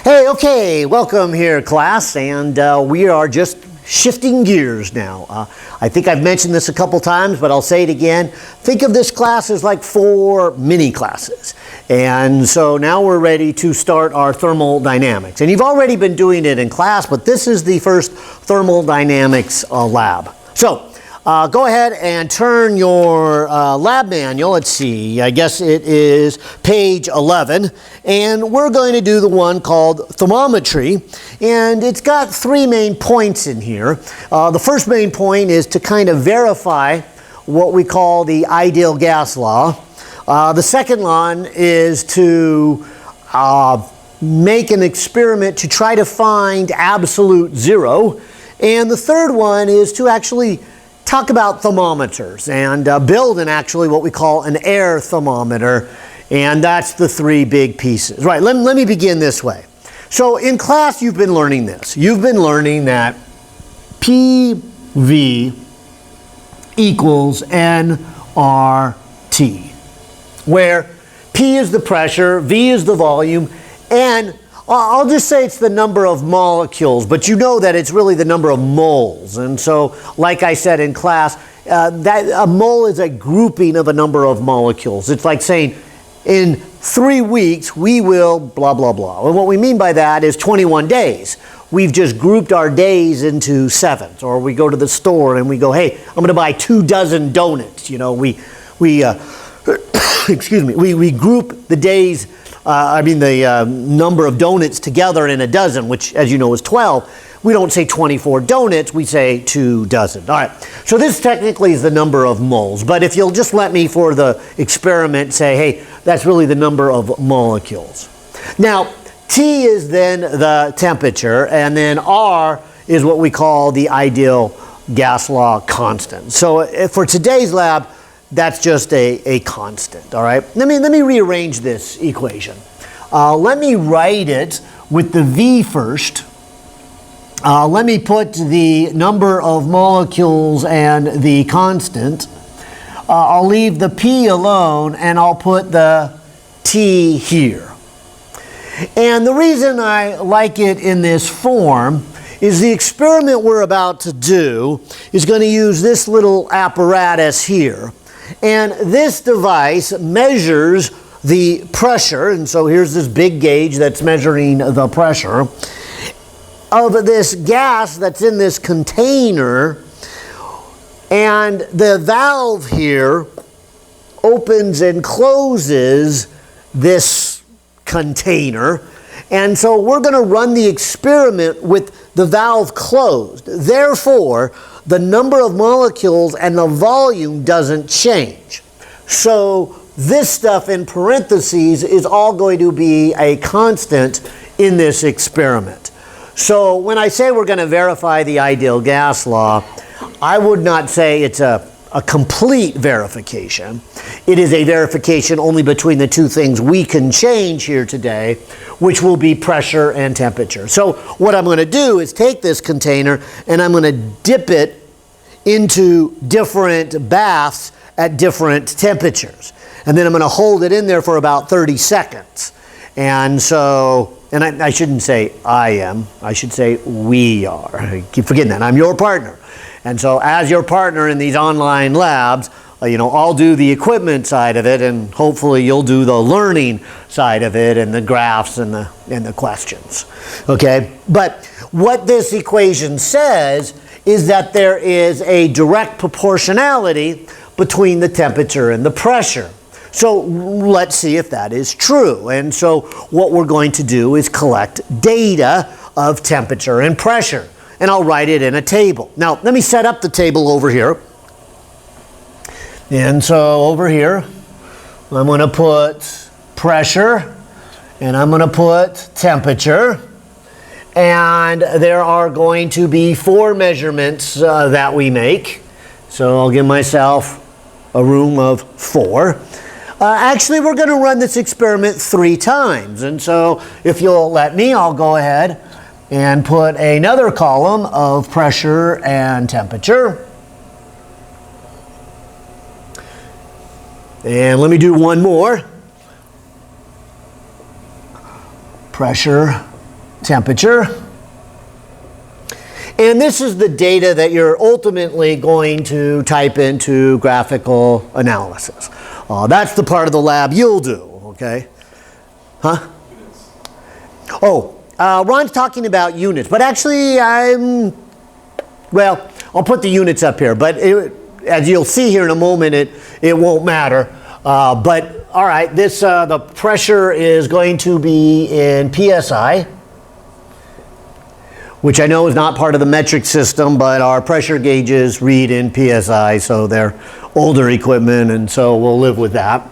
Hey, okay, welcome here, class, and we are just shifting gears now. I think I've mentioned this a couple times, but I'll say it again. Think of this class as like 4 mini classes. And so now we're ready to start our thermodynamics. And you've already been doing it in class, but this is the first thermodynamics lab. So go ahead and turn your lab manual. Let's see, I guess it is page 11. And we're going to do the one called Thermometry. And it's got 3 main points in here. The first main point is to kind of verify what we call the ideal gas law. The second one is to make an experiment to try to find absolute zero. And the third one is to actually talk about thermometers and build actually what we call an air thermometer, and that's the 3 big pieces. Right, let me begin this way. So in class you've been learning this. You've been learning that PV equals nRT, where P is the pressure, V is the volume, and I'll just say it's the number of molecules, but you know that it's really the number of moles. And so, like I said in class, that a mole is a grouping of a number of molecules. It's like saying, in 3 weeks, we will blah, blah, blah. And what we mean by that is 21 days. We've just grouped our days into 7s. Or we go to the store and we go, hey, I'm going to buy 2 dozen donuts. You know, excuse me, we group the days, the number of donuts together in a dozen, which, as you know, is 12. We don't say 24 donuts, we say 2 dozen. All right, so this technically is the number of moles, but if you'll just let me, for the experiment, say, hey, that's really the number of molecules. Now, T is then the temperature, and then R is what we call the ideal gas law constant. So for today's lab, that's just a constant, all right? Let me rearrange this equation. Let me write it with the V first. Let me put the number of molecules and the constant. I'll leave the P alone, and I'll put the T here. And the reason I like it in this form is the experiment we're about to do is going to use this little apparatus here. And this device measures the pressure, and so here's this big gauge that's measuring the pressure of this gas that's in this container, and the valve here opens and closes this container. And so we're going to run the experiment with the valve closed. Therefore, the number of molecules and the volume doesn't change. So this stuff in parentheses is all going to be a constant in this experiment. So when I say we're going to verify the ideal gas law, I would not say it's a complete verification. It is a verification only between the 2 things we can change here today, which will be pressure and temperature. So what I'm going to do is take this container and I'm going to dip it into different baths at different temperatures. And then I'm going to hold it in there for about 30 seconds. And so, and I shouldn't say I am, I should say we are. I keep forgetting that. I'm your partner. And so as your partner in these online labs, I'll do the equipment side of it, and hopefully you'll do the learning side of it and the graphs and the questions. Okay? But what this equation says is that there is a direct proportionality between the temperature and the pressure. So let's see if that is true. And so what we're going to do is collect data of temperature and pressure. And I'll write it in a table. Now, let me set up the table over here. And so over here, I'm going to put pressure, and I'm going to put temperature. And there are going to be 4 measurements that we make. So I'll give myself a room of 4. Actually, we're going to run this experiment 3 times. And so if you'll let me, I'll go ahead and put another column of pressure and temperature. And let me do one more. Pressure temperature. And this is the data that you're ultimately going to type into graphical analysis. That's the part of the lab you'll do, okay? Huh? Oh, Ron's talking about units, but actually well, I'll put the units up here, but as you'll see here in a moment, it won't matter. But all right, this the pressure is going to be in PSI, which I know is not part of the metric system, but our pressure gauges read in PSI, so they're older equipment, and so we'll live with that.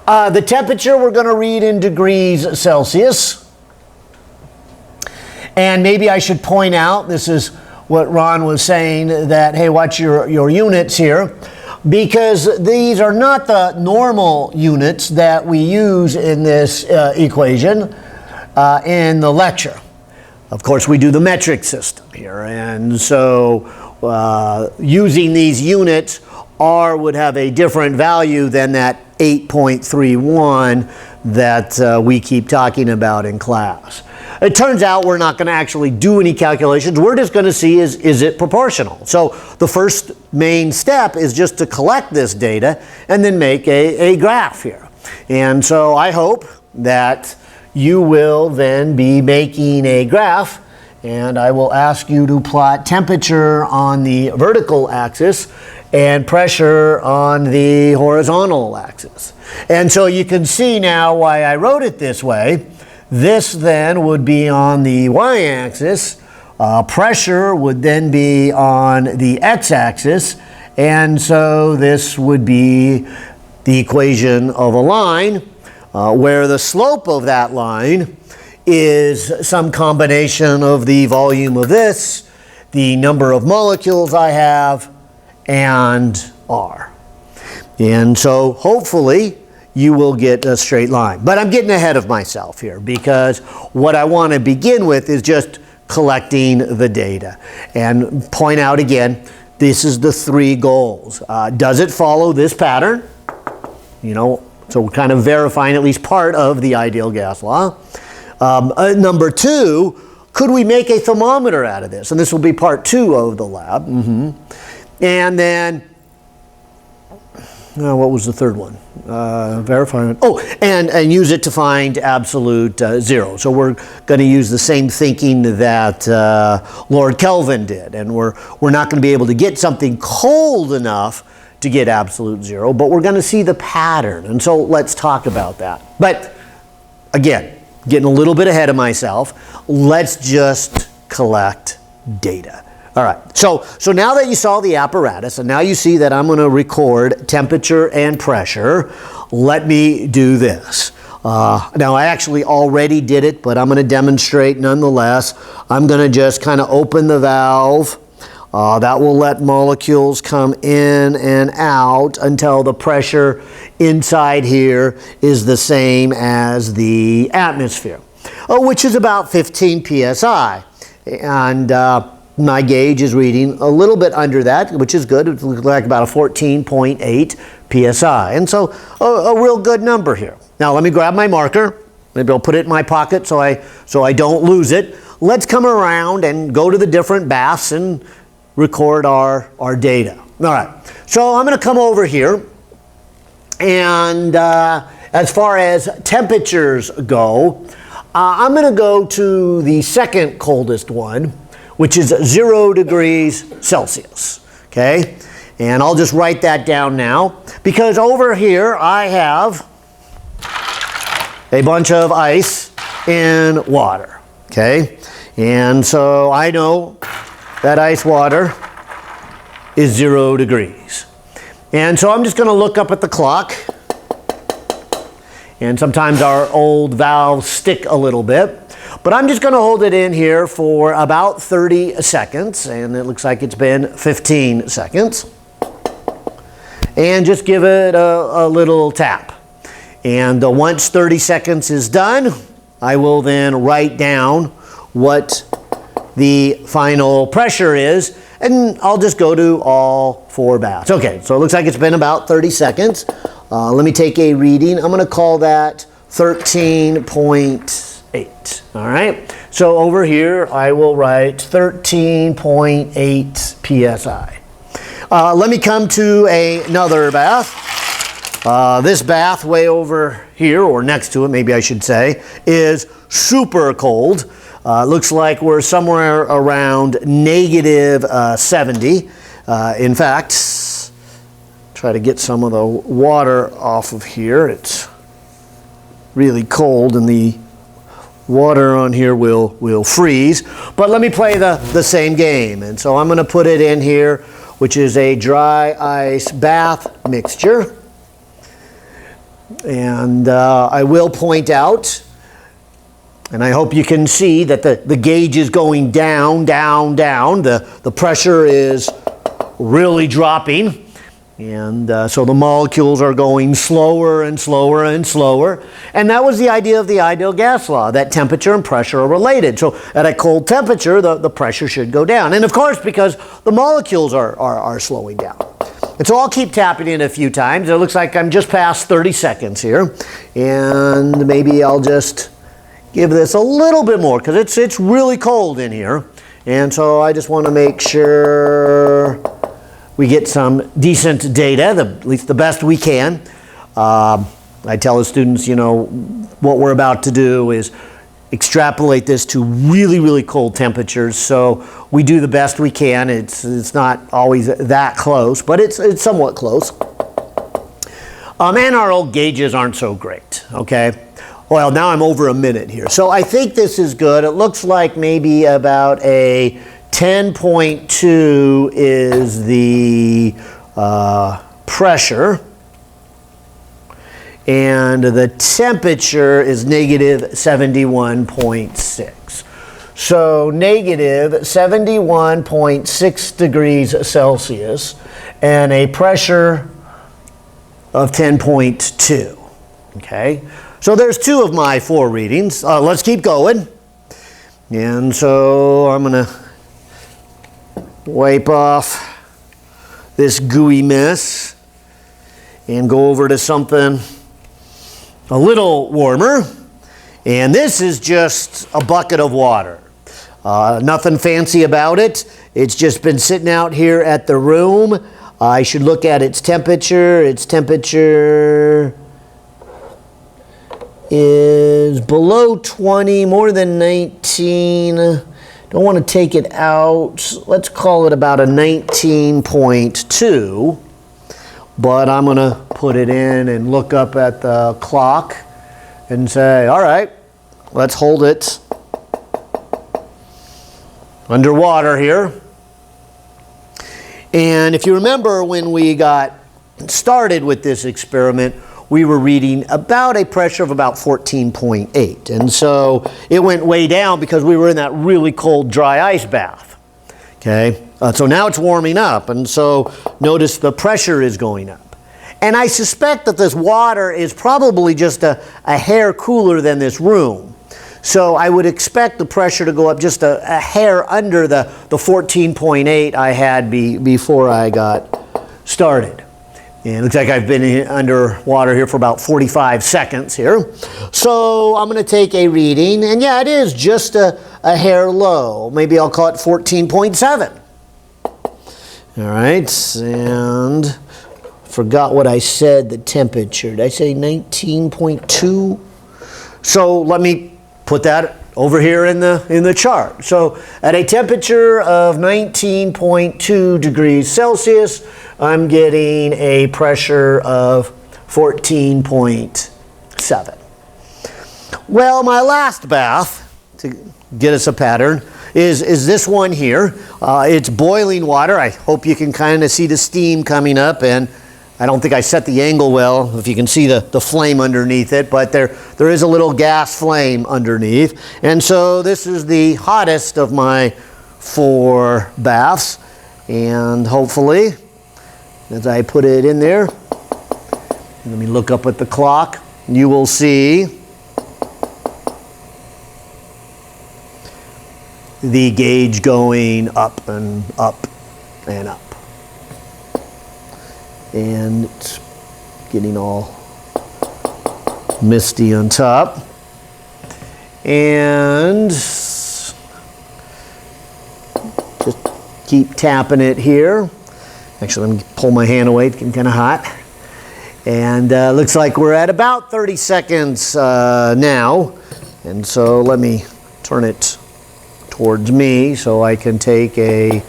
The temperature we're going to read in degrees Celsius. And maybe I should point out, this is what Ron was saying, that, hey, watch your units here, because these are not the normal units that we use in this equation in the lecture. Of course, we do the metric system here, and so using these units, R would have a different value than that 8.31 that we keep talking about in class. It turns out we're not going to actually do any calculations. We're just going to see is it proportional. So the first main step is just to collect this data and then make a graph here. And so I hope that you will then be making a graph, and I will ask you to plot temperature on the vertical axis and pressure on the horizontal axis. And so you can see now why I wrote it this way. This then would be on the y-axis, pressure would then be on the x-axis, and so this would be the equation of a line where the slope of that line is some combination of the volume of this, the number of molecules I have, and R. And so hopefully you will get a straight line. But I'm getting ahead of myself here, because what I want to begin with is just collecting the data. And point out again, this is the three goals. Does it follow this pattern? You know, so we're kind of verifying at least part of the ideal gas law. Number two, could we make a thermometer out of this? And this will be part two of the lab. And then, what was the third one? Verifying. Oh, and use it to find absolute zero. So we're going to use the same thinking that Lord Kelvin did. And we're not going to be able to get something cold enough to get absolute zero, but we're going to see the pattern. And so let's talk about that. But again, getting a little bit ahead of myself, let's just collect data. All right, so now that you saw the apparatus, and now you see that I'm going to record temperature and pressure, let me do this. Now, I actually already did it, but I'm going to demonstrate nonetheless. I'm going to just kind of open the valve. That will let molecules come in and out until the pressure inside here is the same as the atmosphere, which is about 15 psi. And my gauge is reading a little bit under that, which is good. It looks like about a 14.8 psi. And so a real good number here. Now let me grab my marker. Maybe I'll put it in my pocket so I don't lose it. Let's come around and go to the different baths and record our data. All right, so I'm going to come over here, and as far as temperatures go, I'm going to go to the second coldest one, which is 0 degrees Celsius, okay? And I'll just write that down now, because over here I have a bunch of ice in water, okay? And so I know that ice water is 0 degrees. And so I'm just going to look up at the clock. And sometimes our old valves stick a little bit. But I'm just going to hold it in here for about 30 seconds. And it looks like it's been 15 seconds. And just give it a little tap. And once 30 seconds is done, I will then write down what the final pressure is, and I'll just go to all 4 baths. Okay, so it looks like it's been about 30 seconds. Let me take a reading. I'm going to call that 13.8. All right, so over here I will write 13.8 psi. Let me come to another bath. This bath way over here, or next to it maybe I should say, is super cold. Looks like we're somewhere around negative 70. In fact, try to get some of the water off of here. It's really cold and the water on here will freeze. But let me play the same game. And so I'm going to put it in here, which is a dry ice bath mixture. And I will point out, and I hope you can see that the gauge is going down, down, down. The pressure is really dropping. And so the molecules are going slower and slower and slower. And that was the idea of the ideal gas law, that temperature and pressure are related. So at a cold temperature, the pressure should go down. And of course, because the molecules are slowing down. And so I'll keep tapping it a few times. It looks like I'm just past 30 seconds here. And maybe I'll just give this a little bit more, because it's really cold in here. And so I just want to make sure we get some decent data, at least the best we can. I tell the students, you know, what we're about to do is extrapolate this to really, really cold temperatures. So we do the best we can. It's not always that close, but it's somewhat close. And our old gauges aren't so great, okay? Well, now I'm over a minute here. So I think this is good. It looks like maybe about a 10.2 is the pressure, and the temperature is negative 71.6. So negative 71.6 degrees Celsius and a pressure of 10.2. Okay, so there's two of my 4 readings. Let's keep going. And so I'm going to wipe off this gooey mess and go over to something a little warmer. And this is just a bucket of water. Nothing fancy about it. It's just been sitting out here at the room. I should look at its temperature. Its temperature is below 20, more than 19. Don't want to take it out. Let's call it about a 19.2. But I'm going to put it in and look up at the clock and say, all right, let's hold it underwater here. And if you remember when we got started with this experiment, we were reading about a pressure of about 14.8. And so it went way down because we were in that really cold dry ice bath. Okay, so now it's warming up, and so notice the pressure is going up. And I suspect that this water is probably just a hair cooler than this room. So I would expect the pressure to go up just a hair under the 14.8 I had before I got started. And it looks like I've been underwater here for about 45 seconds here. So I'm going to take a reading, and yeah, it is just a hair low. Maybe I'll call it 14.7. All right, and forgot what I said, the temperature. Did I say 19.2? So let me put that over here in the chart. So at a temperature of 19.2 degrees Celsius, I'm getting a pressure of 14.7. Well, my last bath, to get us a pattern, is this one here. It's boiling water. I hope you can kind of see the steam coming up, and I don't think I set the angle well, if you can see the flame underneath it, but there is a little gas flame underneath. And so this is the hottest of my 4 baths, and hopefully, as I put it in there, let me look up at the clock, you will see the gauge going up and up and up. And it's getting all misty on top. And just keep tapping it here. Actually, let me pull my hand away, it's getting kind of hot. And looks like we're at about 30 seconds now. And so let me turn it towards me so I can take a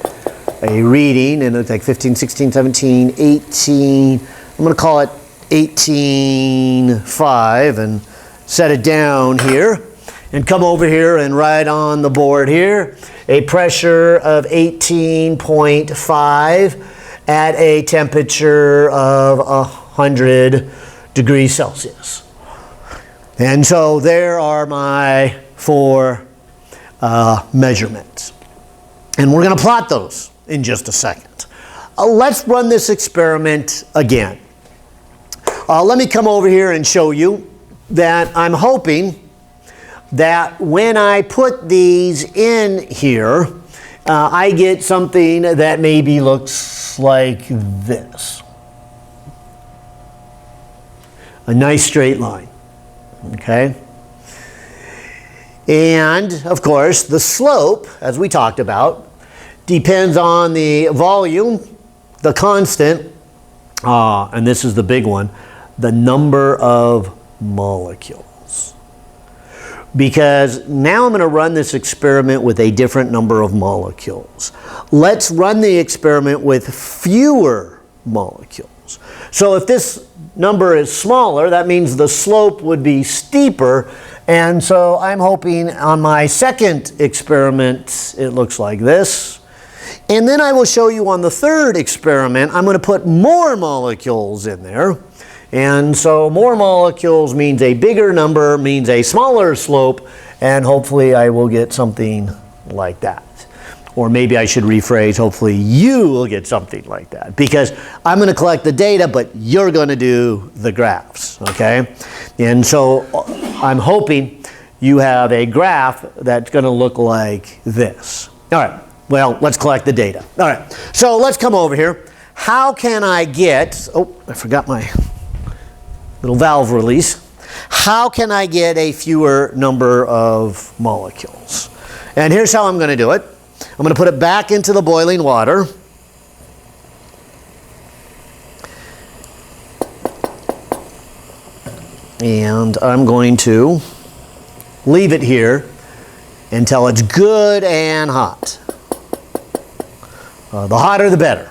reading, and it's like 15, 16, 17, 18, I'm going to call it 18.5 and set it down here and come over here and write on the board here a pressure of 18.5 at a temperature of 100 degrees Celsius. And so there are my 4 measurements. And we're going to plot those in just a second. Let's run this experiment again. Let me come over here and show you that I'm hoping that when I put these in here, I get something that maybe looks like this. A nice straight line. Okay? And, of course, the slope, as we talked about, depends on the volume, the constant, and this is the big one, the number of molecules. Because now I'm going to run this experiment with a different number of molecules. Let's run the experiment with fewer molecules. So if this number is smaller, that means the slope would be steeper. And so I'm hoping on my second experiment, it looks like this. And then I will show you on the third experiment, I'm going to put more molecules in there. And so more molecules means a bigger number, means a smaller slope, and hopefully I will get something like that. Or maybe I should rephrase, hopefully you will get something like that. Because I'm going to collect the data, but you're going to do the graphs, okay? And so I'm hoping you have a graph that's going to look like this. All right, well, let's collect the data. All right, so let's come over here. How can I get, oh, I forgot my little valve release. How can I get a fewer number of molecules? And here's how I'm going to do it. I'm going to put it back into the boiling water. And I'm going to leave it here until it's good and hot. The hotter the better.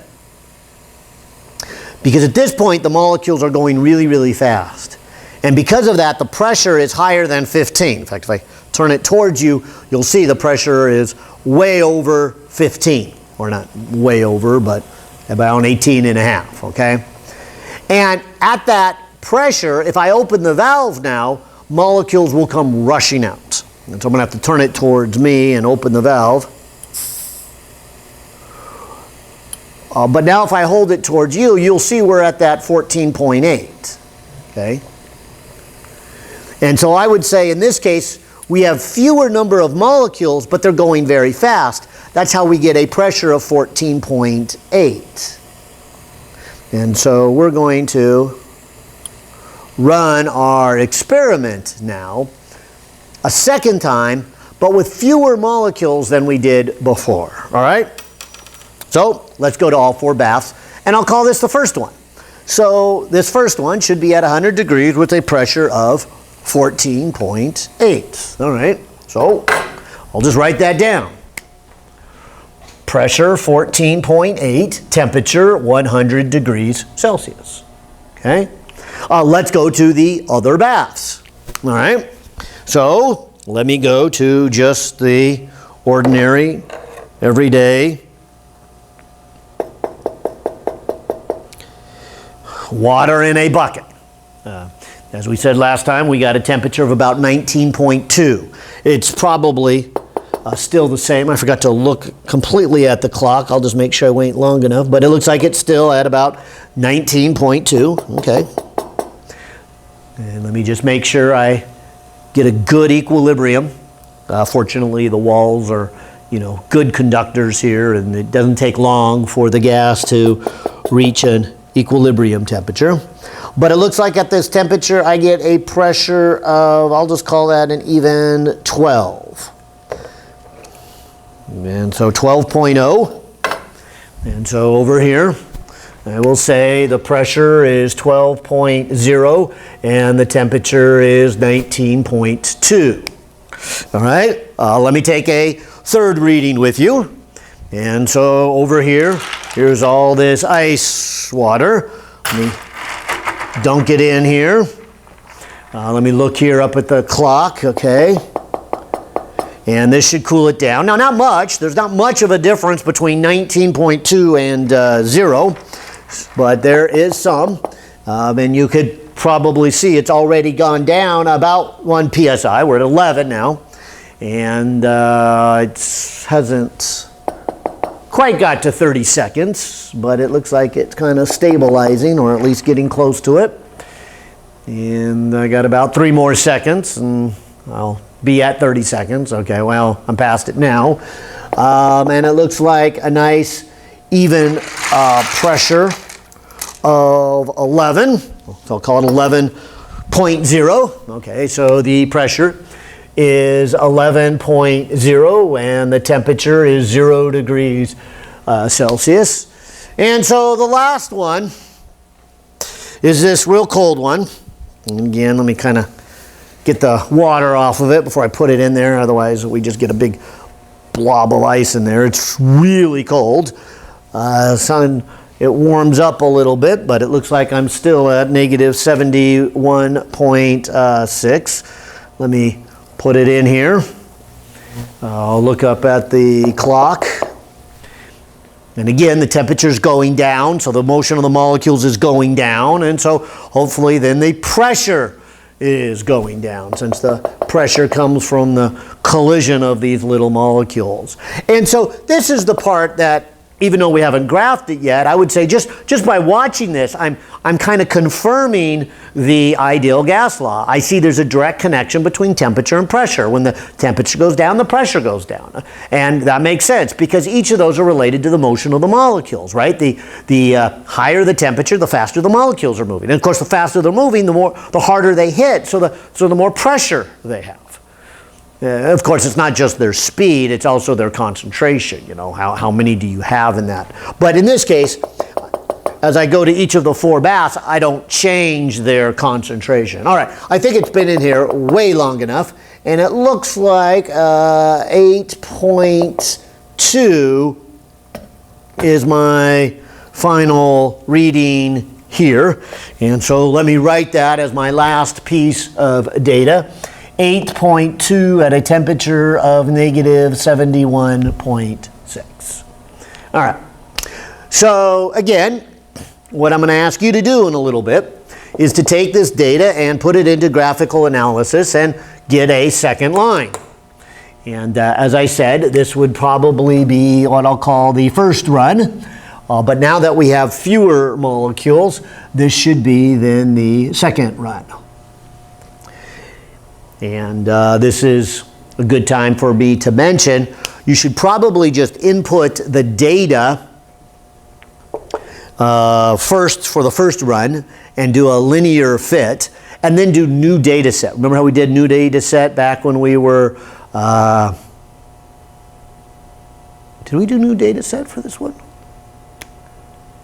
Because at this point the molecules are going really, really fast. And because of that, the pressure is higher than 15. In fact, if I turn it towards you, you'll see the pressure is way over 15. Or not way over, but about 18.5, okay? And at that pressure, if I open the valve now, molecules will come rushing out. And so I'm going to have to turn it towards me and open the valve. But now if I hold it towards you, you'll see we're at that 14.8, okay? And so I would say in this case, we have fewer number of molecules, but they're going very fast. That's how we get a pressure of 14.8. And so we're going to run our experiment now a second time, but with fewer molecules than we did before, all right? So let's go to all 4 baths, and I'll call this the first one. So this first one should be at 100 degrees with a pressure of 14.8. All right, so I'll just write that down. Pressure 14.8, temperature 100 degrees Celsius. Okay, let's go to the other baths. All right, so let me go to just the ordinary, everyday water in a bucket. As we said last time, we got a temperature of about 19.2. It's probably still the same. I forgot to look completely at the clock. I'll just make sure I wait long enough. But it looks like it's still at about 19.2. Okay. And let me just make sure I get a good equilibrium. Fortunately, the walls are, good conductors here, and it doesn't take long for the gas to reach an equilibrium temperature. But it looks like at this temperature I get a pressure of, I'll just call that an even 12. And so 12.0. And so over here, I will say the pressure is 12.0 and the temperature is 19.2. All right, let me take a third reading with you. And so over here, here's all this ice water. Let me dunk it in here. Let me look here up at the clock, okay. And this should cool it down. Now, not much. There's not much of a difference between 19.2 and 0, but there is some. And you could probably see it's already gone down about 1 psi. We're at 11 now. And it hasn't quite got to 30 seconds, but it looks like it's kind of stabilizing, or at least getting close to it. And I got about 3 more seconds, and I'll be at 30 seconds. Okay, well, I'm past it now. And it looks like a nice even pressure of 11. So I'll call it 11.0. Okay, so the pressure is 11.0 and the temperature is 0 degrees Celsius. And so the last one is this real cold one. And again, let me kind of get the water off of it before I put it in there. Otherwise, we just get a big blob of ice in there. It's really cold. It warms up a little bit, but it looks like I'm still at negative 71.6. Let me put it in here. I'll look up at the clock. And again, the temperature is going down, so the motion of the molecules is going down, and so hopefully then the pressure is going down, since the pressure comes from the collision of these little molecules. And so this is the part that, even though we haven't graphed it yet, I would say just by watching this, I'm kind of confirming the ideal gas law. I see there's a direct connection between temperature and pressure. When the temperature goes down, the pressure goes down. And that makes sense because each of those are related to the motion of the molecules, right? The higher the temperature, the faster the molecules are moving. And of course, the faster they're moving, the harder they hit, so the more pressure they have. Of course, it's not just their speed, it's also their concentration. You know, how many do you have in that? But in this case, as I go to each of the 4 baths, I don't change their concentration. All right, I think it's been in here way long enough, and it looks like 8.2 is my final reading here. And so let me write that as my last piece of data. 8.2 at a temperature of negative 71.6. All right. So again, what I'm going to ask you to do in a little bit is to take this data and put it into graphical analysis and get a second line. And as I said, this would probably be what I'll call the first run. But now that we have fewer molecules, this should be then the second run. And this is a good time for me to mention, you should probably just input the data first for the first run and do a linear fit, and then do new data set. Remember how we did new data set back when we were, did we do new data set for this one?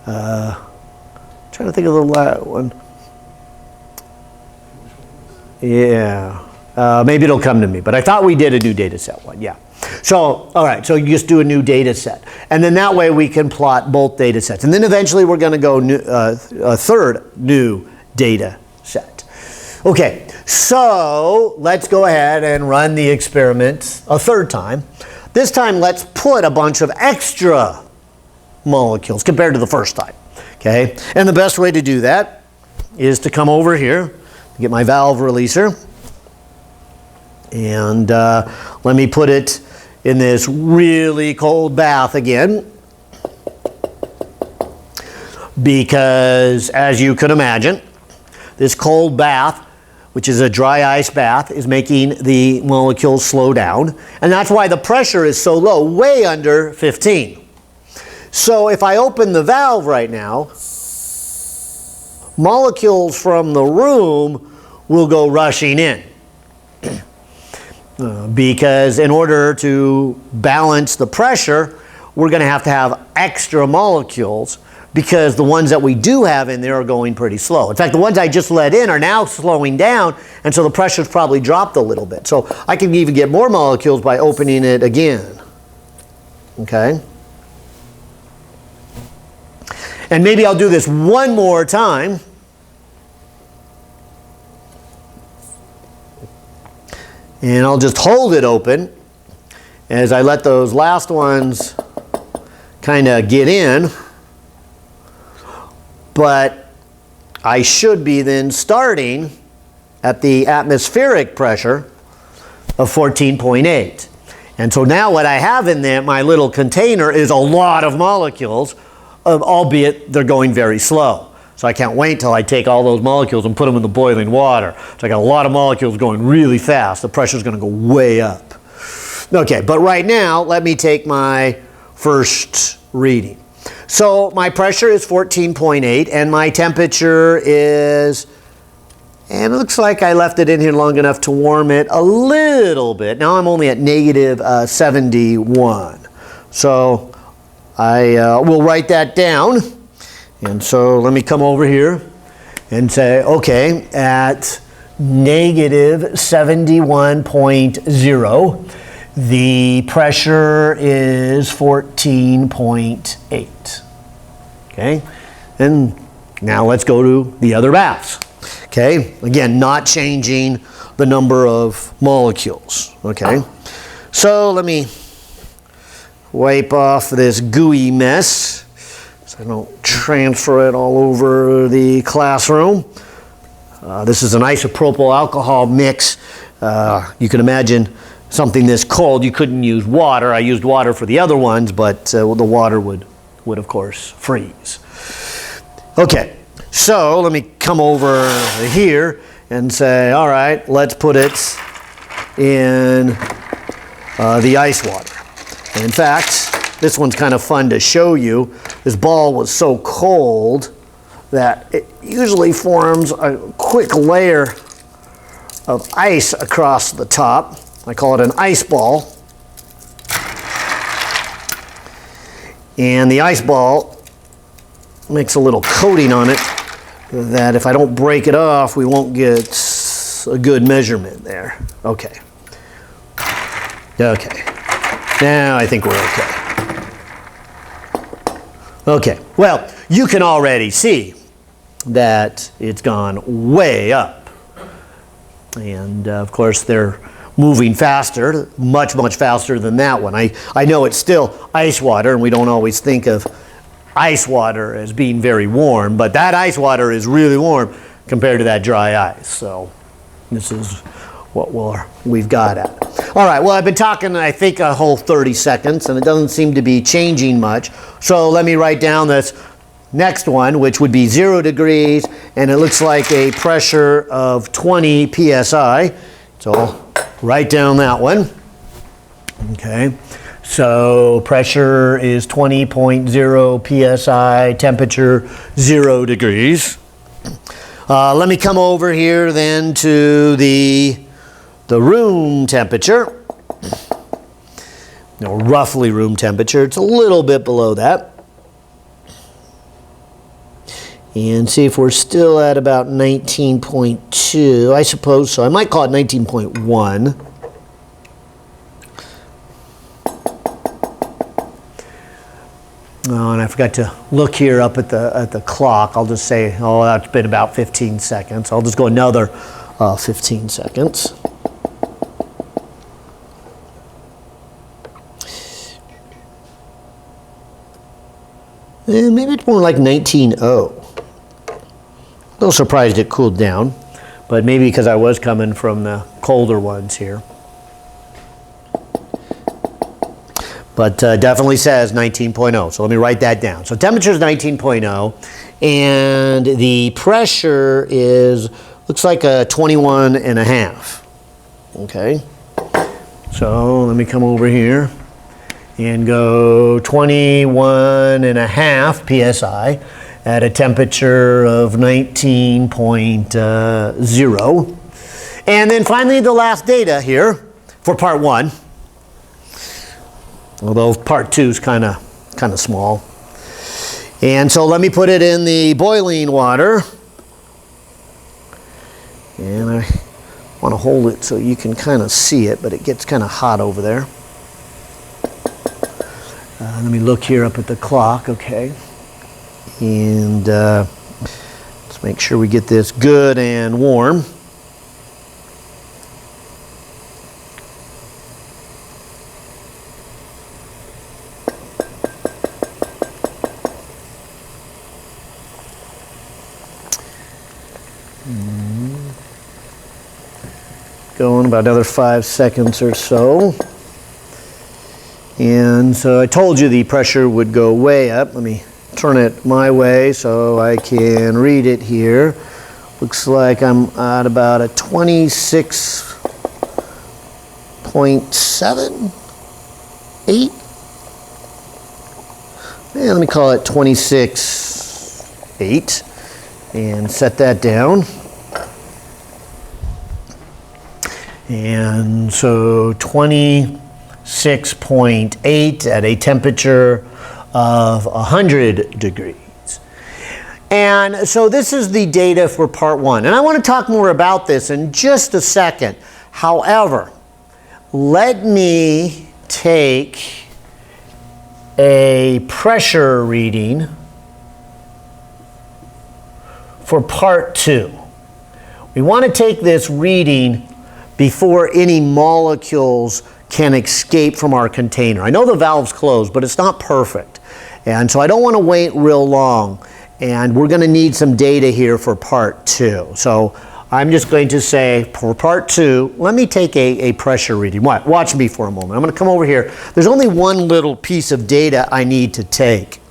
Trying to think of the last one. Yeah. Maybe it'll come to me, but I thought we did a new data set one, yeah. So, all right, so you just do a new data set. And then that way we can plot both data sets. And then eventually we're going to go a third new data set. Okay, so let's go ahead and run the experiment a third time. This time let's put a bunch of extra molecules compared to the first time, okay? And the best way to do that is to come over here, get my valve releaser, and let me put it in this really cold bath again, because as you could imagine, this cold bath, which is a dry ice bath, is making the molecules slow down, and that's why the pressure is so low, way under 15. So if I open the valve right now, molecules from the room will go rushing in. Because in order to balance the pressure, we're going to have extra molecules, because the ones that we do have in there are going pretty slow. In fact, the ones I just let in are now slowing down, and so the pressure's probably dropped a little bit. So I can even get more molecules by opening it again. Okay? And maybe I'll do this one more time. And I'll just hold it open as I let those last ones kind of get in. But I should be then starting at the atmospheric pressure of 14.8. And so now what I have in there, my little container, is a lot of molecules, albeit they're going very slow. So I can't wait till I take all those molecules and put them in the boiling water. So I got a lot of molecules going really fast. The pressure's going to go way up. Okay, but right now, let me take my first reading. So my pressure is 14.8 and my temperature is, and it looks like I left it in here long enough to warm it a little bit. Now I'm only at negative 71. So I will write that down. And so let me come over here and say, okay, at negative 71.0, the pressure is 14.8. Okay, and now let's go to the other baths. Okay, again, not changing the number of molecules. Okay, so let me wipe off this gooey mess so I don't transfer it all over the classroom. This is an isopropyl alcohol mix. You can imagine something this cold, you couldn't use water. I used water for the other ones, but the water would of course freeze. Okay, so let me come over here and say, all right, let's put it in the ice water. And in fact, this one's kind of fun to show you. This ball was so cold that it usually forms a quick layer of ice across the top. I call it an ice ball. And the ice ball makes a little coating on it that if I don't break it off, we won't get a good measurement there. Okay. Okay. Now I think we're okay. Okay. Well, you can already see that it's gone way up. And of course, they're moving faster, much faster than that one. I know it's still ice water, and we don't always think of ice water as being very warm, but that ice water is really warm compared to that dry ice. So this is what we've got at. All right, well, I've been talking, I think, a whole 30 seconds, and it doesn't seem to be changing much. So let me write down this next one, which would be 0 degrees, and it looks like a pressure of 20 psi. So I'll write down that one. Okay, so pressure is 20.0 psi, temperature 0 degrees. Let me come over here then to the room temperature. No, roughly room temperature. It's a little bit below that. And see if we're still at about 19.2. I suppose so. I might call it 19.1. Oh, and I forgot to look here up at the clock. I'll just say, oh, that's been about 15 seconds. I'll just go another 15 seconds. And maybe it's more like 19.0. A little surprised it cooled down, but maybe because I was coming from the colder ones here. But definitely says 19.0, so let me write that down. So temperature is 19.0, and the pressure is, looks like a 21.5. Okay, so let me come over here and go 21.5 psi, at a temperature of 19.0. And then finally the last data here for part 1, although part 2 is kind of small. And so let me put it in the boiling water. And I want to hold it so you can kind of see it, but it gets kind of hot over there. Let me look here up at the clock, okay. And let's make sure we get this good and warm. Going about another 5 seconds or so. And so I told you the pressure would go way up. Let me turn it my way so I can read it here. Looks like I'm at about a 26.78. And let me call it 26.8 and set that down. And so 26.8 at a temperature of 100 degrees. And so this is the data for part 1. And I want to talk more about this in just a second. However, let me take a pressure reading for part 2. We want to take this reading before any molecules can escape from our container. I know the valve's closed, but it's not perfect. And so I don't want to wait real long. And we're going to need some data here for part 2. So I'm just going to say for part 2, let me take a pressure reading. Watch me for a moment. I'm going to come over here. There's only one little piece of data I need to take.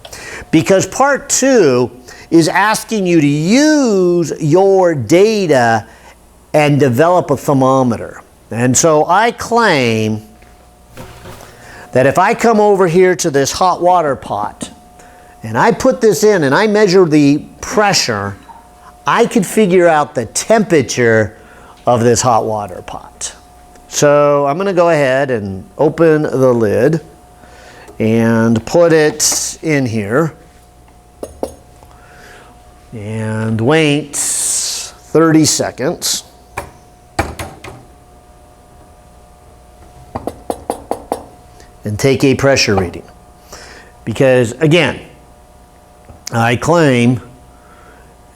Because part 2 is asking you to use your data and develop a thermometer. And so I claim that if I come over here to this hot water pot and I put this in and I measure the pressure, I could figure out the temperature of this hot water pot. So I'm going to go ahead and open the lid and put it in here and wait 30 seconds. And take a pressure reading. Because again, I claim,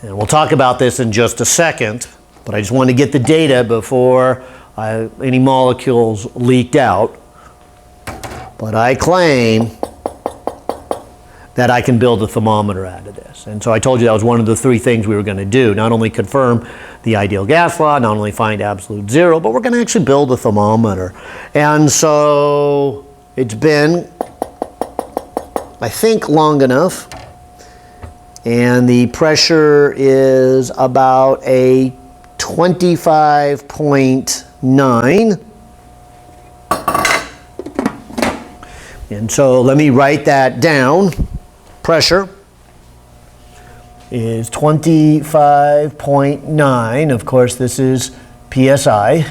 and we'll talk about this in just a second, but I just want to get the data before any molecules leaked out. But I claim that I can build a thermometer out of this. And so I told you that was one of the 3 things we were going to do. Not only confirm the ideal gas law, not only find absolute zero, but we're going to actually build a thermometer. And so it's been, I think, long enough. And the pressure is about a 25.9. And so let me write that down. Pressure is 25.9. Of course, this is PSI.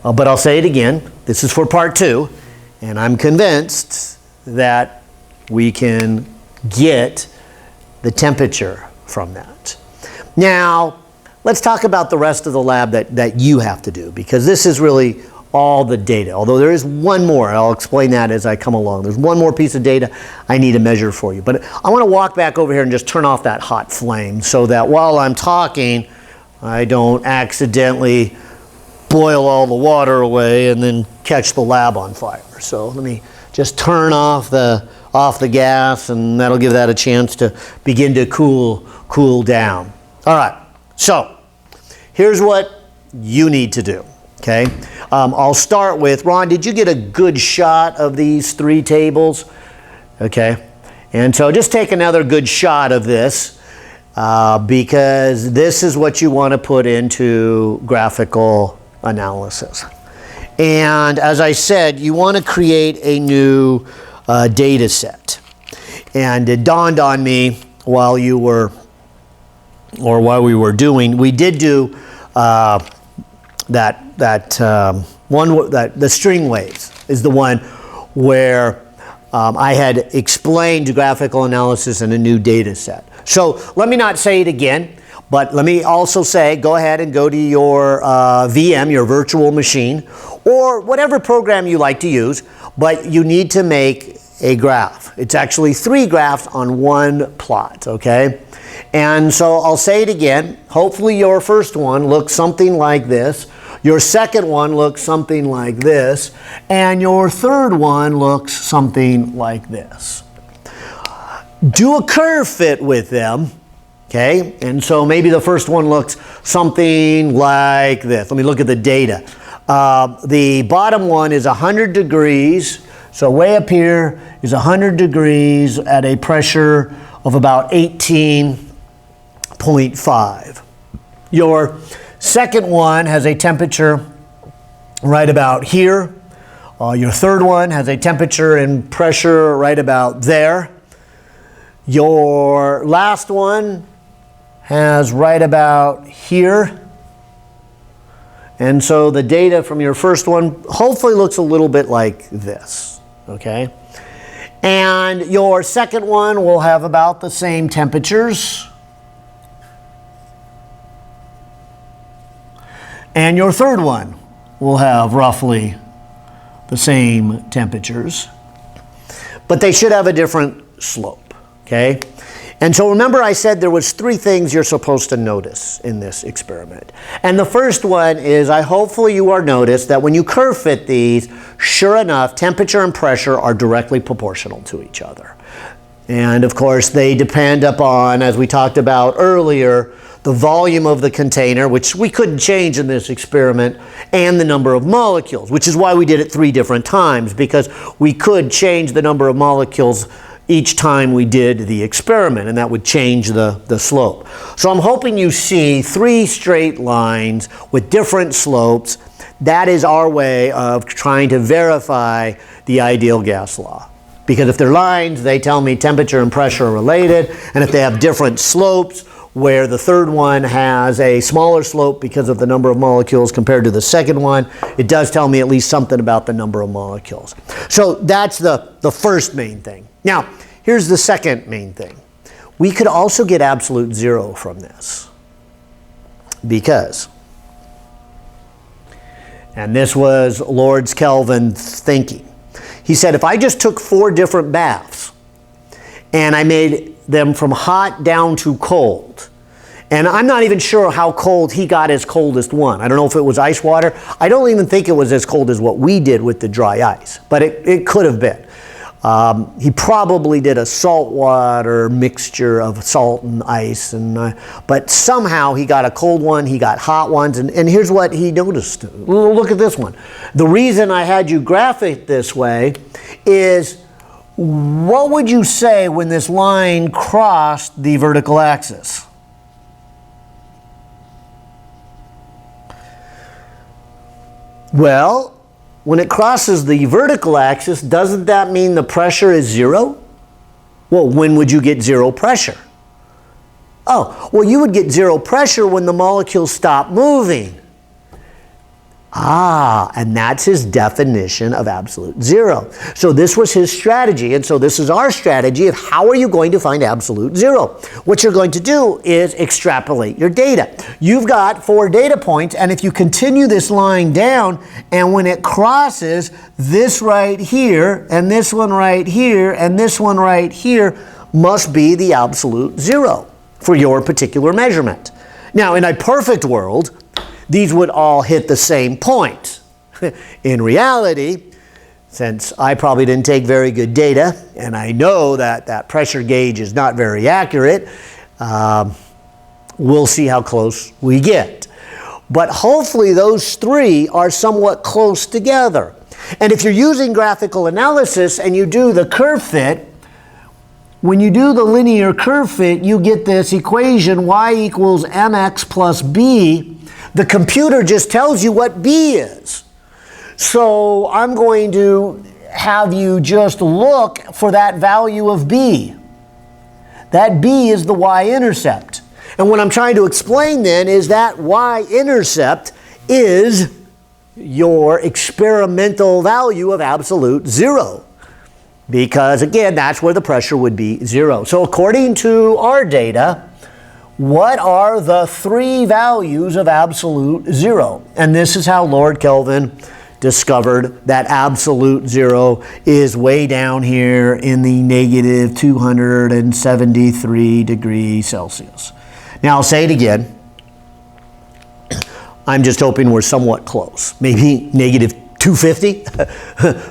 But I'll say it again. This is for part 2. And I'm convinced that we can get the temperature from that. Now, let's talk about the rest of the lab that you have to do, because this is really all the data. Although there is one more, I'll explain that as I come along. There's one more piece of data I need to measure for you. But I want to walk back over here and just turn off that hot flame so that while I'm talking, I don't accidentally boil all the water away and then catch the lab on fire. So let me just turn off the gas, and that'll give that a chance to begin to cool down. All right, so here's what you need to do, okay? I'll start with, Ron, did you get a good shot of these 3 tables? Okay, and so just take another good shot of this because this is what you want to put into graphical analysis. And as I said, you want to create a new data set. And it dawned on me while we were doing, we did do the string waves is the one where I had explained graphical analysis in a new data set. So let me not say it again, but let me also say, go ahead and go to your VM, your virtual machine, or whatever program you like to use, but you need to make a graph. It's actually 3 graphs on one plot, okay? And so I'll say it again. Hopefully your first one looks something like this. Your second one looks something like this. And your third one looks something like this. Do a curve fit with them, okay? And so maybe the first one looks something like this. Let me look at the data. The bottom one is 100 degrees. So way up here is 100 degrees at a pressure of about 18.5. Your second one has a temperature right about here. Your third one has a temperature and pressure right about there. Your last one has right about here. And so the data from your first one hopefully looks a little bit like this. Okay, and your second one will have about the same temperatures, and your third one will have roughly the same temperatures, but they should have a different slope. Okay, and so remember I said there was 3 things you're supposed to notice in this experiment. And the first one is hopefully you are noticed that when you curve fit these, sure enough, temperature and pressure are directly proportional to each other. And of course they depend upon, as we talked about earlier, the volume of the container, which we couldn't change in this experiment, and the number of molecules, which is why we did it 3 different times, because we could change the number of molecules each time we did the experiment, and that would change the slope. So I'm hoping you see 3 straight lines with different slopes. That is our way of trying to verify the ideal gas law. Because if they're lines, they tell me temperature and pressure are related, and if they have different slopes, where the third one has a smaller slope because of the number of molecules compared to the second one, it does tell me at least something about the number of molecules. So that's the first main thing. Now, here's the second main thing. We could also get absolute zero from this. Because, and this was Lord Kelvin's thinking. He said, if I just took 4 different baths and I made them from hot down to cold, and I'm not even sure how cold he got his coldest one. I don't know if it was ice water. I don't even think it was as cold as what we did with the dry ice, but it could have been. He probably did a salt water mixture of salt and ice, but somehow he got a cold one, he got hot ones, and here's what he noticed. Look at this one. The reason I had you graph it this way is, what would you say when this line crossed the vertical axis? Well, when it crosses the vertical axis, doesn't that mean the pressure is 0? Well, when would you get 0 pressure? Oh, well, you would get 0 pressure when the molecules stop moving. Ah, and that's his definition of absolute zero. So this was his strategy, and so this is our strategy of how are you going to find absolute zero. What you're going to do is extrapolate your data. You've got 4 data points, and if you continue this line down, and when it crosses this right here, and this one right here, and this one right here, must be the absolute zero for your particular measurement. Now, in a perfect world, these would all hit the same point. In reality, since I probably didn't take very good data, and I know that that pressure gauge is not very accurate, we'll see how close we get. But hopefully those 3 are somewhat close together. And if you're using graphical analysis and you do the curve fit, when you do the linear curve fit, you get this equation y equals mx plus b. The computer just tells you what b is. So I'm going to have you just look for that value of b. That B is the y-intercept. And what I'm trying to explain then is that y-intercept is your experimental value of absolute zero. Because again, that's where the pressure would be zero. So according to our data, what are the three values of absolute zero? And this is how Lord Kelvin discovered that absolute zero is way down here in the negative 273 degrees Celsius. Now I'll say it again. I'm just hoping we're somewhat close. Maybe negative 250,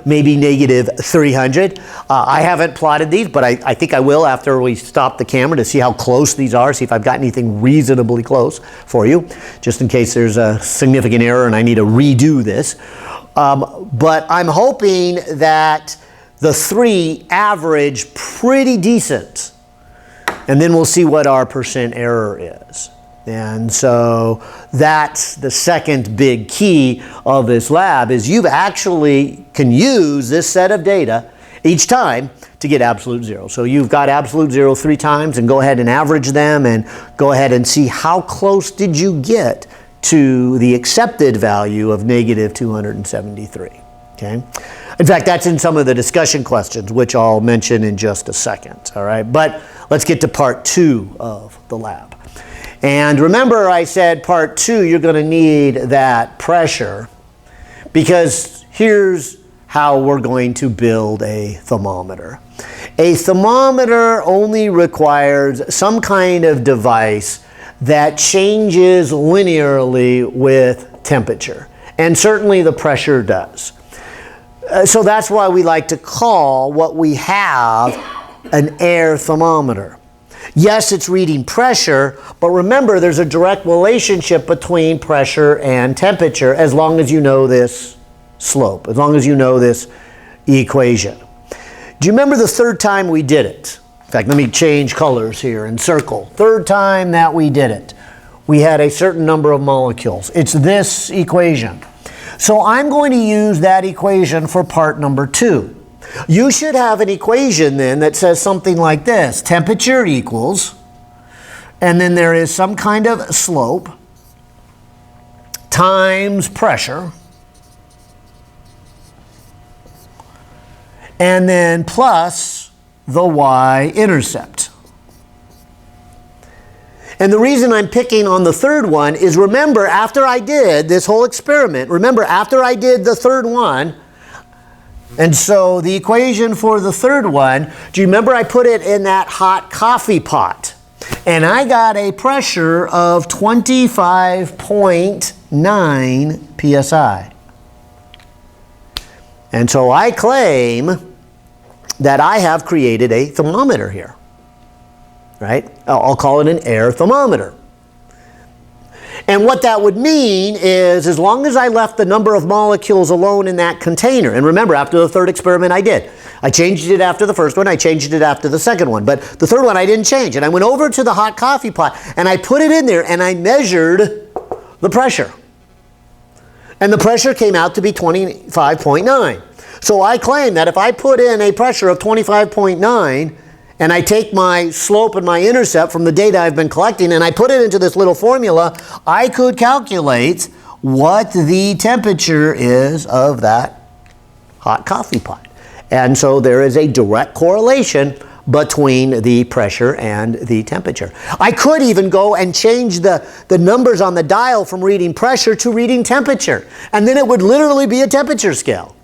maybe negative 300. I haven't plotted these, but I think I will after we stop the camera to see how close these are, see if I've got anything reasonably close for you, just in case there's a significant error and I need to redo this. But I'm hoping that the three average pretty decent, and then we'll see what our percent error is. And so that's the second big key of this lab, is you actually can use this set of data each time to get absolute zero. So you've got absolute zero 3 times, and go ahead and average them and go ahead and see how close did you get to the accepted value of negative 273. Okay? In fact, that's in some of the discussion questions, which I'll mention in just a second. All right? But let's get to part 2 of the lab. And remember, I said part 2, you're going to need that pressure, because here's how we're going to build a thermometer. A thermometer only requires some kind of device that changes linearly with temperature, and certainly the pressure does. So that's why we like to call what we have an air thermometer. Yes, it's reading pressure, but remember there's a direct relationship between pressure and temperature as long as you know this slope, as long as you know this equation. Do you remember the third time we did it? In fact, let me change colors here and circle. Third time that we did it, we had a certain number of molecules. It's this equation. So I'm going to use that equation for part number 2. You should have an equation then that says something like this. Temperature equals, and then there is some kind of slope, times pressure, and then plus the y-intercept. And the reason I'm picking on the third one is, remember, after I did this whole experiment, after I did the third one, and so the equation for the third one, do you remember I put it in that hot coffee pot? And I got a pressure of 25.9 psi. And so I claim that I have created a thermometer here. Right? I'll call it an air thermometer. And what that would mean is, as long as I left the number of molecules alone in that container, and remember, after the third experiment I changed it after the first one, I changed it after the second one, but the third one I didn't change. And I went over to the hot coffee pot and I put it in there and I measured the pressure. And the pressure came out to be 25.9. So I claim that if I put in a pressure of 25.9, and I take my slope and my intercept from the data I've been collecting and I put it into this little formula, I could calculate what the temperature is of that hot coffee pot. And so there is a direct correlation between the pressure and the temperature. I could even go and change the numbers on the dial from reading pressure to reading temperature, and then it would literally be a temperature scale.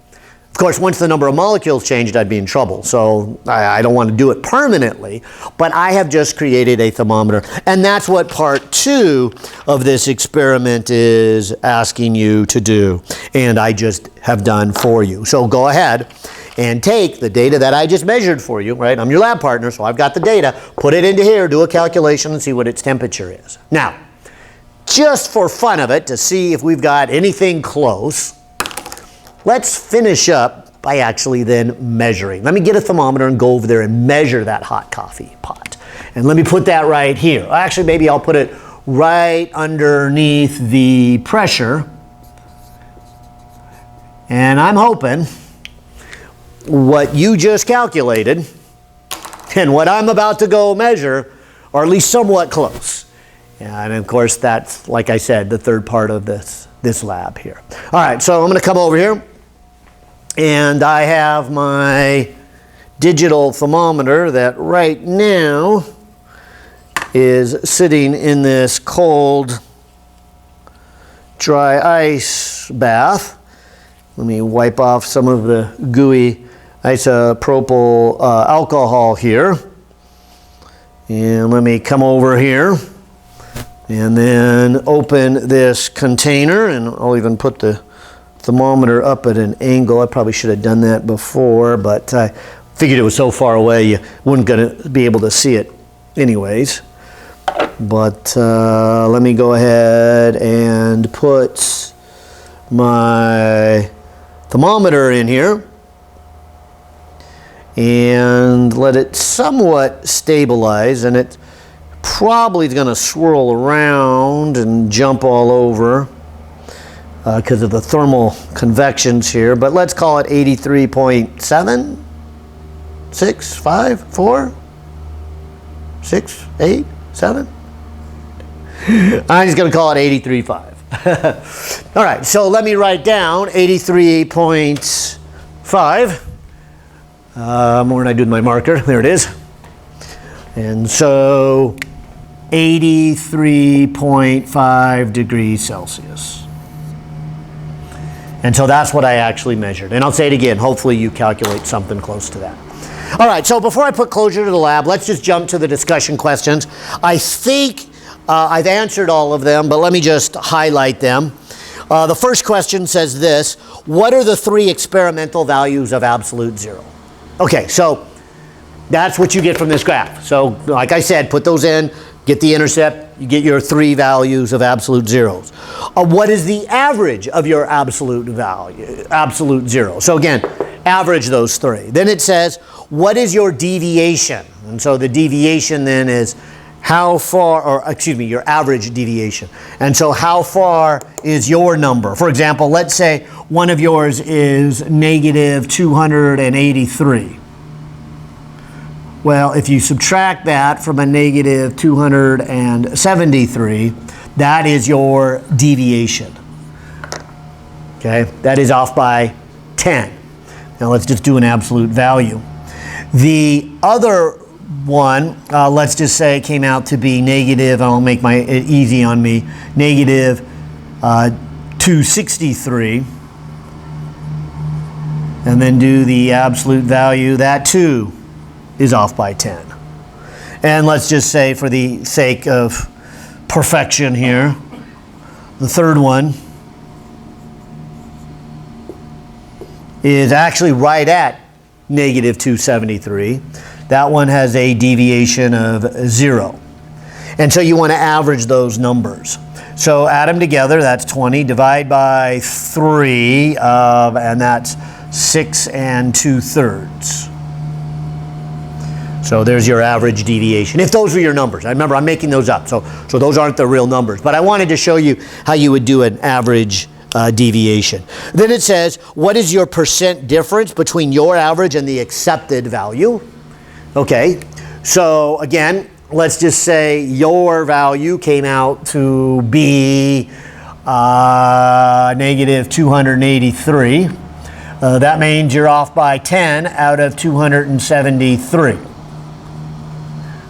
Of course, once the number of molecules changed, I'd be in trouble. So I don't want to do it permanently, but I have just created a thermometer. And that's what part 2 of this experiment is asking you to do. And I just have done for you. So go ahead and take the data that I just measured for you, right? I'm your lab partner, so I've got the data. Put it into here, do a calculation, and see what its temperature is. Now, just for fun of it, to see if we've got anything close, let's finish up by actually then measuring. Let me get a thermometer and go over there and measure that hot coffee pot. And let me put that right here. Actually, maybe I'll put it right underneath the pressure. And I'm hoping what you just calculated and what I'm about to go measure are at least somewhat close. And of course, that's, like I said, the third part of this lab here. All right, so I'm going to come over here, and I have my digital thermometer that right now is sitting in this cold, dry ice bath. Let me wipe off some of the gooey isopropyl alcohol here. And let me come over here and then open this container, and I'll even put the thermometer up at an angle. I probably should have done that before, but I figured it was so far away you weren't going to be able to see it anyways. But let me go ahead and put my thermometer in here and let it somewhat stabilize, and it probably is going to swirl around and jump all over because of the thermal convections here, but let's call it 83.7, 6, 5, 4, 6, 8, 7. I'm just going to call it 83.5. All right, so let me write down 83.5. Where did I do my marker? There it is. And so 83.5 degrees Celsius. And so that's what I actually measured. And I'll say it again, hopefully you calculate something close to that. All right, so before I put closure to the lab, let's just jump to the discussion questions. I think I've answered all of them, but let me just highlight them. The first question says this: what are the 3 experimental values of absolute zero? Okay, so that's what you get from this graph. So like I said, put those in, get the intercept, you get your 3 values of absolute zeros. What is the average of your absolute value, absolute zero? So again, average those 3. Then it says, what is your deviation? And so the deviation then is how far, or excuse me, your average deviation. And so how far is your number? For example, let's say one of yours is negative 283. Well, if you subtract that from a negative 273, that is your deviation. Okay, that is off by 10. Now let's just do an absolute value. The other one, let's just say it came out to be negative, I'll make it easy on me, negative 263. And then do the absolute value, that too is off by 10. And let's just say, for the sake of perfection here, the third one is actually right at negative 273. That one has a deviation of 0. And so you want to average those numbers. So add them together, that's 20, divide by 3, and that's 6 2/3. So there's your average deviation, if those were your numbers. I remember I'm making those up, so those aren't the real numbers. But I wanted to show you how you would do an average deviation. Then it says, what is your percent difference between your average and the accepted value? Okay, so again, let's just say your value came out to be negative 283. That means you're off by 10 out of 273.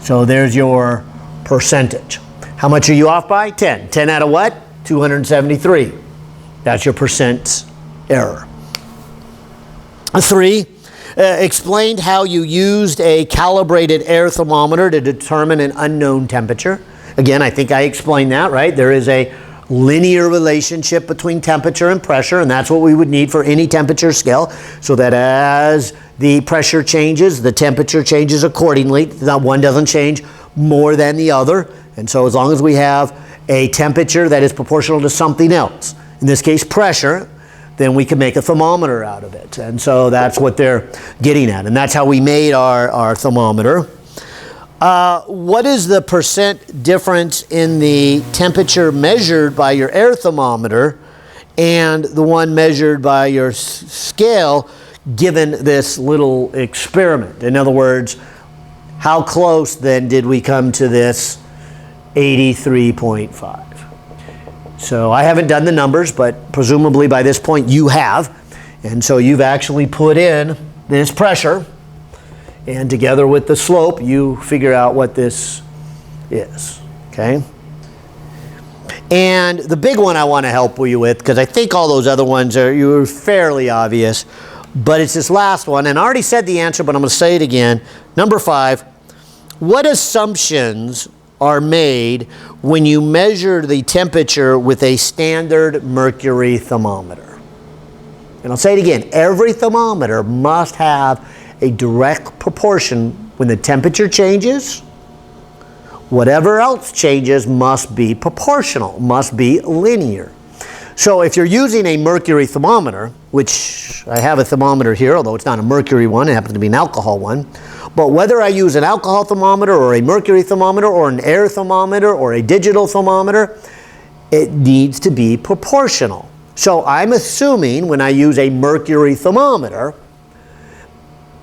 So there's your percentage. How much are you off by? 10. 10 out of what? 273. That's your percent error. 3, explained how you used a calibrated air thermometer to determine an unknown temperature. Again, I think I explained that, right? There is a linear relationship between temperature and pressure, and that's what we would need for any temperature scale, so that as the pressure changes, the temperature changes accordingly. One doesn't change more than the other. And so as long as we have a temperature that is proportional to something else, in this case pressure, then we can make a thermometer out of it. And so that's what they're getting at. And that's how we made our thermometer. What is the percent difference in the temperature measured by your air thermometer and the one measured by your scale given this little experiment? In other words, how close then did we come to this 83.5? So I haven't done the numbers, but presumably by this point you have. And so you've actually put in this pressure, and together with the slope, you figure out what this is, okay? And the big one I want to help you with, because I think all those other ones are fairly obvious, but it's this last one, and I already said the answer, but I'm going to say it again. Number 5, what assumptions are made when you measure the temperature with a standard mercury thermometer? And I'll say it again, every thermometer must have a direct proportion. When the temperature changes, whatever else changes must be proportional, must be linear. So if you're using a mercury thermometer, which I have a thermometer here, although it's not a mercury one, it happens to be an alcohol one, but whether I use an alcohol thermometer or a mercury thermometer or an air thermometer or a digital thermometer, it needs to be proportional. So I'm assuming when I use a mercury thermometer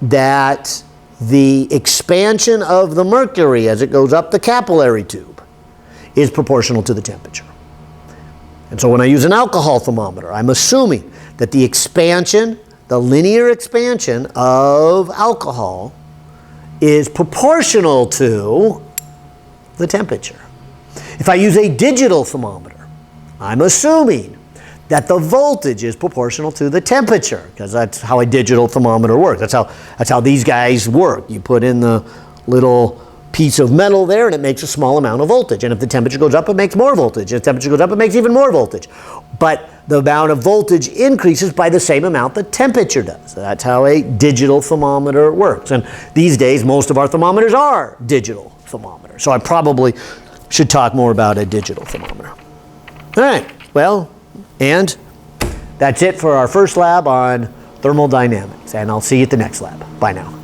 that the expansion of the mercury as it goes up the capillary tube is proportional to the temperature. And so when I use an alcohol thermometer, I'm assuming that the expansion, the linear expansion of alcohol is proportional to the temperature. If I use a digital thermometer, I'm assuming that the voltage is proportional to the temperature, because that's how a digital thermometer works. That's how these guys work. You put in the little piece of metal there and it makes a small amount of voltage. And if the temperature goes up, it makes more voltage. If the temperature goes up, it makes even more voltage. But the amount of voltage increases by the same amount the temperature does. That's how a digital thermometer works. And these days, most of our thermometers are digital thermometers. So I probably should talk more about a digital thermometer. All right, well, and that's it for our first lab on thermal dynamics. And I'll see you at the next lab. Bye now.